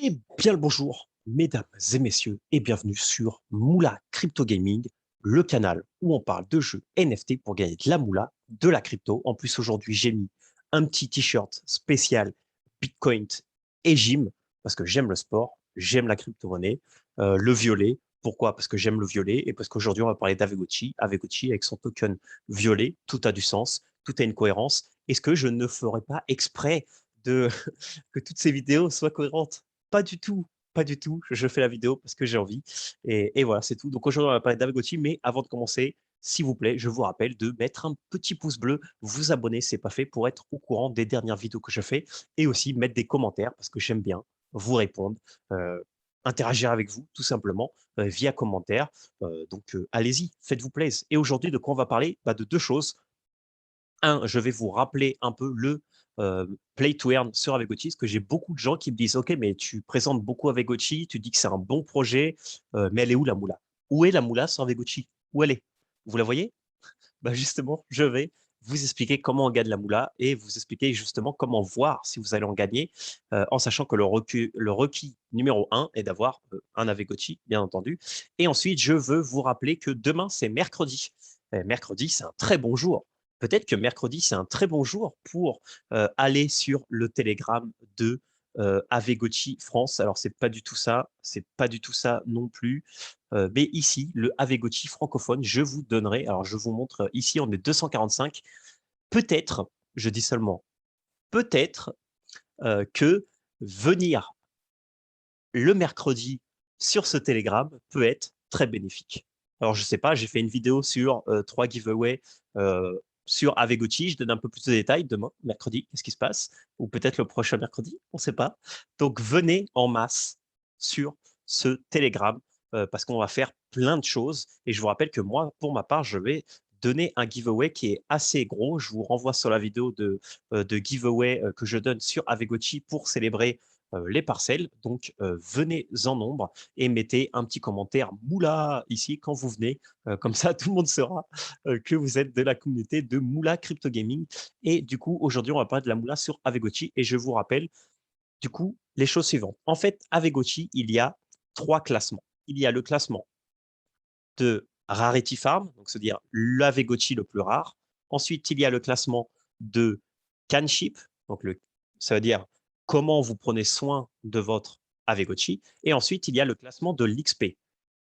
Et bien le bonjour, mesdames et messieurs, et bienvenue sur Moula Crypto Gaming, le canal où on parle de jeux NFT pour gagner de la moula, de la crypto. En plus, aujourd'hui, j'ai mis un petit t-shirt spécial Bitcoin et Gym, parce que j'aime le sport, j'aime la crypto-monnaie, le violet. Pourquoi? Parce que j'aime le violet et parce qu'aujourd'hui, on va parler d'Avegochi. Avegochi, avec son token violet, tout a du sens, tout a une cohérence. Est-ce que je ne ferai pas exprès de que toutes ces vidéos soient cohérentes? Pas du tout, pas du tout. Je fais la vidéo parce que j'ai envie. Et voilà, c'est tout. Donc aujourd'hui, on va parler d'Avegochi, mais avant de commencer, s'il vous plaît, je vous rappelle de mettre un petit pouce bleu, vous abonner, c'est pas fait, pour être au courant des dernières vidéos que je fais, et aussi mettre des commentaires parce que j'aime bien vous répondre, interagir avec vous tout simplement via commentaire. Donc allez-y, faites-vous plaisir. Et aujourd'hui, de quoi on va parler? De deux choses. Un, je vais vous rappeler un peu le play to earn sur Avegochi, parce que j'ai beaucoup de gens qui me disent, OK, mais tu présentes beaucoup Avegochi, tu dis que c'est un bon projet, mais elle est où la moula? Où est la moula sur Avegochi? Où elle est? Vous la voyez? Bah justement, je vais vous expliquer comment on gagne la moula et vous expliquer justement comment voir si vous allez en gagner, en sachant que le requis numéro un est d'avoir un Avegochi, bien entendu. Et ensuite, je veux vous rappeler que demain, c'est mercredi. Mercredi, c'est un très bon jour. Peut-être que mercredi, c'est un très bon jour pour aller sur le Telegram de Avegochi France. Alors, c'est pas du tout ça, c'est pas du tout ça non plus. Mais ici, le Avegochi francophone, je vous donnerai, alors je vous montre ici, on est 245. Peut-être, je dis seulement peut-être, que venir le mercredi sur ce Telegram peut être très bénéfique. Alors, je ne sais pas, j'ai fait une vidéo sur 3 giveaways sur Avegochi. Je donne un peu plus de détails demain, mercredi, qu'est-ce qui se passe, ou peut-être le prochain mercredi, on ne sait pas. Donc, venez en masse sur ce Telegram parce qu'on va faire plein de choses. Et je vous rappelle que moi, pour ma part, je vais donner un giveaway qui est assez gros. Je vous renvoie sur la vidéo de giveaway que je donne sur Avegochi pour célébrer les parcelles. Donc, venez en nombre et mettez un petit commentaire Moula ici quand vous venez. Comme ça, tout le monde saura que vous êtes de la communauté de Moula Crypto Gaming. Et du coup, aujourd'hui, on va parler de la Moula sur Avegochi. Et je vous rappelle, du coup, les choses suivantes. En fait, Avegochi, il y a 3 classements. Il y a le classement de Rarity Farm, donc c'est-à-dire l'Avegochi le plus rare. Ensuite, il y a le classement de Canship, donc ça veut dire comment vous prenez soin de votre Avegochi. Et ensuite, il y a le classement de l'XP,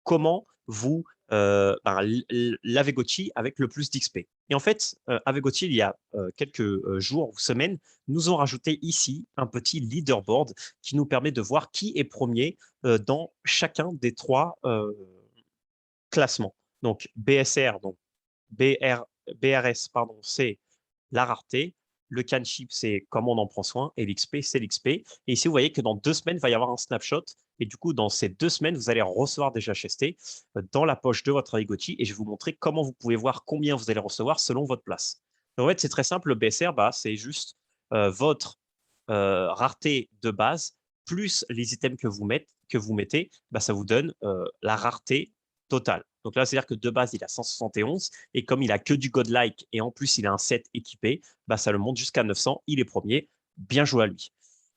comment vous l'Avegochi avec le plus d'XP. Et en fait, Avegochi, il y a quelques jours ou semaines, nous ont rajouté ici un petit leaderboard qui nous permet de voir qui est premier dans chacun des 3 classements. Donc BSR, donc BRS, pardon, c'est la rareté. Le canship, c'est comment on en prend soin. Et l'XP, c'est l'XP. Et ici, vous voyez que dans 2 semaines, il va y avoir un snapshot. Et du coup, dans ces 2 semaines, vous allez recevoir des HST dans la poche de votre Arigochi. Et je vais vous montrer comment vous pouvez voir combien vous allez recevoir selon votre place. Donc, en fait, c'est très simple. Le BSR, c'est juste votre rareté de base plus les items que vous mettez, ça vous donne la rareté totale. Donc là, c'est-à-dire que de base, il a 171 et comme il a que du godlike et en plus il a un set équipé, ça le monte jusqu'à 900. Il est premier. Bien joué à lui.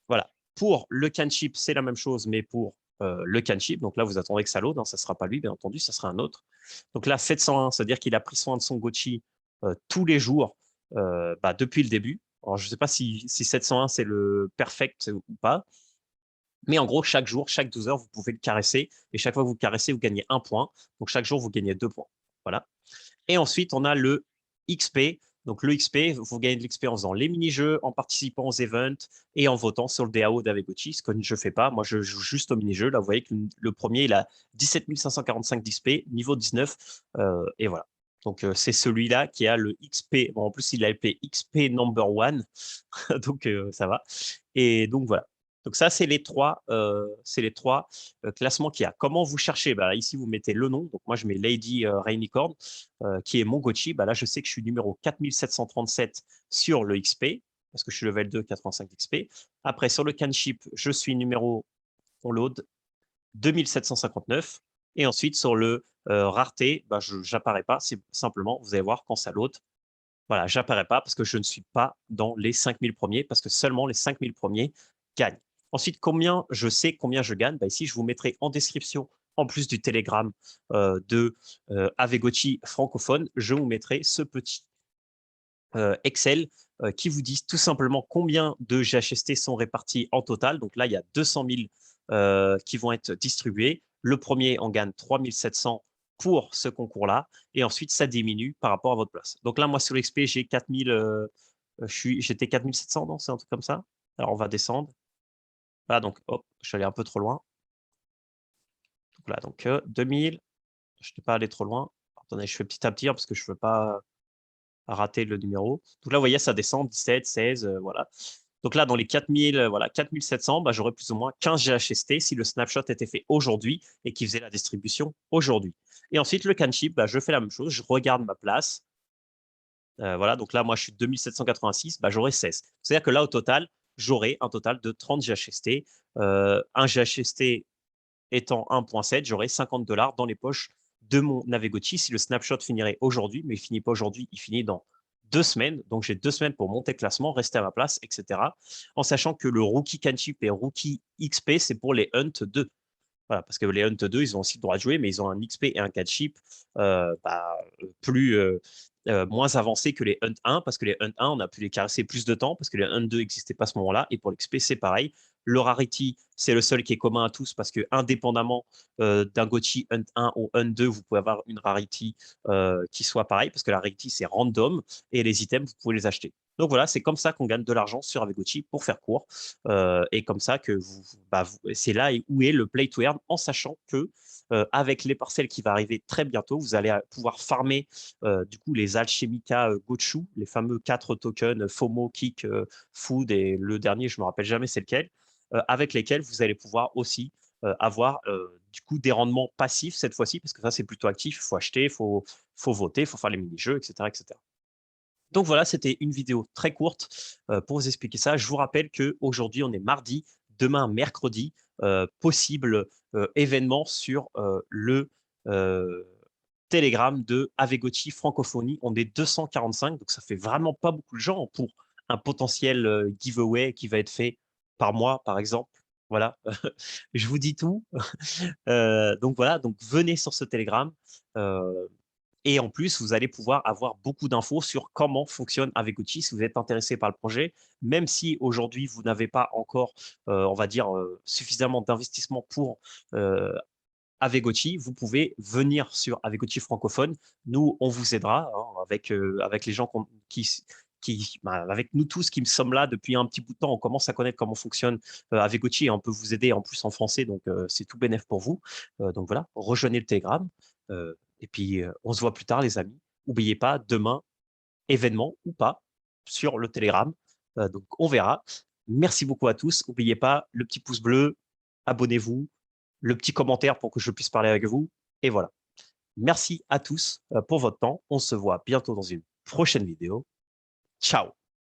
Voilà. Pour le canship, c'est la même chose, mais pour le canship. Donc là, vous attendrez que ça load. Ça ne sera pas lui, bien entendu, ça sera un autre. Donc là, 701, c'est-à-dire qu'il a pris soin de son Gochi tous les jours depuis le début. Alors, je ne sais pas si 701, c'est le perfect ou pas. Mais en gros, chaque jour, chaque 12 heures, vous pouvez le caresser. Et chaque fois que vous le caressez, vous gagnez 1 point. Donc chaque jour, vous gagnez 2 points. Voilà. Et ensuite, on a le XP. Donc le XP, vous gagnez de l'XP en faisant les mini-jeux, en participant aux events et en votant sur le DAO d'Avegochi, ce que je ne fais pas. Moi, je joue juste aux mini-jeux. Là, vous voyez que le premier, il a 17 545 d'XP, niveau 19. Et voilà. Donc, c'est celui-là qui a le XP. Bon, en plus, il a appelé XP number one. Donc, ça va. Et donc, voilà. Donc ça, c'est les trois classements qu'il y a. Comment vous cherchez? Ici, vous mettez le nom. Donc moi, je mets Lady Rainicorn, qui est mon Gochi. Là, je sais que je suis numéro 4737 sur le XP, parce que je suis level 2, 85 d'XP. Après, sur le Canship, je suis numéro, on load, 2759. Et ensuite, sur le rareté, je n'apparais pas. C'est simplement, vous allez voir quand ça load. Voilà, j'apparais pas parce que je ne suis pas dans les 5000 premiers, parce que seulement les 5000 premiers gagnent. Ensuite, je sais combien je gagne. Bah, ici, je vous mettrai en description, en plus du Telegram de Avegochi francophone, je vous mettrai ce petit Excel qui vous dit tout simplement combien de GHST sont répartis en total. Donc là, il y a 200 000 qui vont être distribués. Le premier en gagne 3 700 pour ce concours-là. Et ensuite, ça diminue par rapport à votre place. Donc là, moi, sur l'XP, j'ai 4000, j'étais 4700, non? C'est un truc comme ça. Alors, on va descendre. Voilà, donc, hop, je suis allé un peu trop loin. Donc là, donc 2000. Je n'étais pas allé trop loin. Attendez, je fais petit à petit parce que je ne veux pas rater le numéro. Donc là, vous voyez, ça descend 17, 16, voilà. Donc là, dans les 4000, voilà, 4700, bah, j'aurais plus ou moins 15 GHST si le snapshot était fait aujourd'hui et qui faisait la distribution aujourd'hui. Et ensuite, le canship, bah, je fais la même chose. Je regarde ma place. Voilà, donc là, moi, je suis 2786, bah, j'aurai 16. C'est-à-dire que là, au total, j'aurai un total de 30 GHST. Un GHST étant 1,7, j'aurai 50 $ dans les poches de mon Navegochi si le snapshot finirait aujourd'hui, mais il finit pas aujourd'hui, il finit dans 2 semaines. Donc, j'ai 2 semaines pour monter le classement, rester à ma place, etc. En sachant que le Rookie Canship et Rookie XP, c'est pour les Hunt 2. Voilà, parce que les Hunt 2, ils ont aussi le droit de jouer, mais ils ont un XP et un Canship plus moins avancés que les Hunt 1, parce que les Hunt 1, on a pu les caresser plus de temps, parce que les Hunt 2 n'existaient pas à ce moment-là. Et pour l'XP, c'est pareil. Le Rarity, c'est le seul qui est commun à tous, parce que indépendamment d'un Gochi Hunt 1 ou Hunt 2, vous pouvez avoir une Rarity qui soit pareille, parce que la Rarity, c'est random, et les items, vous pouvez les acheter. Donc voilà, c'est comme ça qu'on gagne de l'argent sur Avegochi pour faire court. Et comme ça que c'est là où est le play to earn, en sachant que avec les parcelles qui va arriver très bientôt, vous allez pouvoir farmer du coup les Alchemica Gochu, les fameux 4 tokens FOMO, Kick, Food et le dernier, je me rappelle jamais c'est lequel, avec lesquels vous allez pouvoir aussi avoir du coup des rendements passifs cette fois-ci, parce que ça c'est plutôt actif, il faut acheter, faut voter, il faut faire les mini-jeux, etc., etc. Donc voilà, c'était une vidéo très courte pour vous expliquer ça. Je vous rappelle qu'aujourd'hui, on est mardi, demain, mercredi, possible événement sur le euh, Telegram de Avegochi Francophonie. On est 245, donc ça fait vraiment pas beaucoup de gens pour un potentiel giveaway qui va être fait par mois, par exemple. Voilà, je vous dis tout. Donc voilà, donc venez sur ce Telegram. Euh, et en plus, vous allez pouvoir avoir beaucoup d'infos sur comment fonctionne Avegochi si vous êtes intéressé par le projet. Même si aujourd'hui, vous n'avez pas encore, on va dire, suffisamment d'investissement pour Avegochi, vous pouvez venir sur Avegochi francophone. Nous, on vous aidera hein, avec les gens avec nous tous qui sommes là depuis un petit bout de temps. On commence à connaître comment fonctionne Avegochi et on peut vous aider en plus en français. Donc, c'est tout bénef pour vous. Donc voilà, rejoignez le Telegram. Et puis, on se voit plus tard, les amis. N'oubliez pas, demain, événement ou pas, sur le Telegram. Donc, on verra. Merci beaucoup à tous. N'oubliez pas le petit pouce bleu, abonnez-vous, le petit commentaire pour que je puisse parler avec vous. Et voilà. Merci à tous pour votre temps. On se voit bientôt dans une prochaine vidéo. Ciao.